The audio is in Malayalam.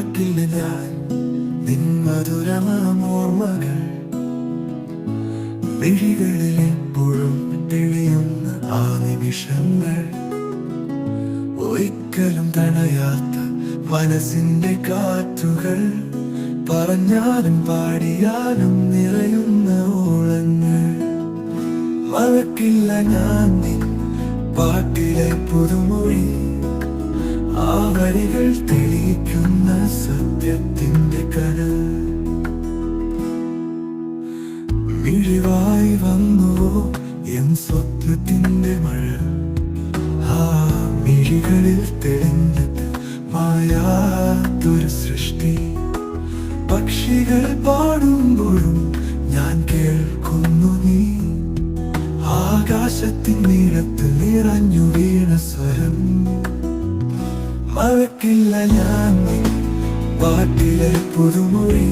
മറക്കില്ല ഞാൻ നിൻ മധുരമാമോർമ്മകൾ. മിഴികളിൽ എപ്പോഴും തെളിയുന്ന ആ നിമിഷങ്ങൾ, ഒരിക്കലും തണയാത്ത മനസ്സിന്റെ കാറ്റുകൾ, പറഞ്ഞാലും പാടിയാലും നിറയുന്ന ഓളങ്ങൾ. മറക്കില്ല ഞാൻ നിൻ പാട്ടിലെ പുതുമൊഴി, ആ വരികൾ തെളിയിക്കുന്ന സത്യത്തിന്റെ കനൽ. മിഴിവായി വന്നുവോ എൻ സ്വപ്നത്തിന്റെ മഴ, ആ മിഴികളിൽ തെളിഞ്ഞത് മായാത്തൊരു സൃഷ്ടി. പക്ഷികൾ പാടുമ്പോഴും ഞാൻ കേൾക്കുന്നു നീ, ആകാശത്തിൻ നീളത്ത് നിറഞ്ഞു വീണ സ്വരം. മറക്കില്ല ഞാൻ നിൻ പാട്ടിലെ പുതുമൊഴി,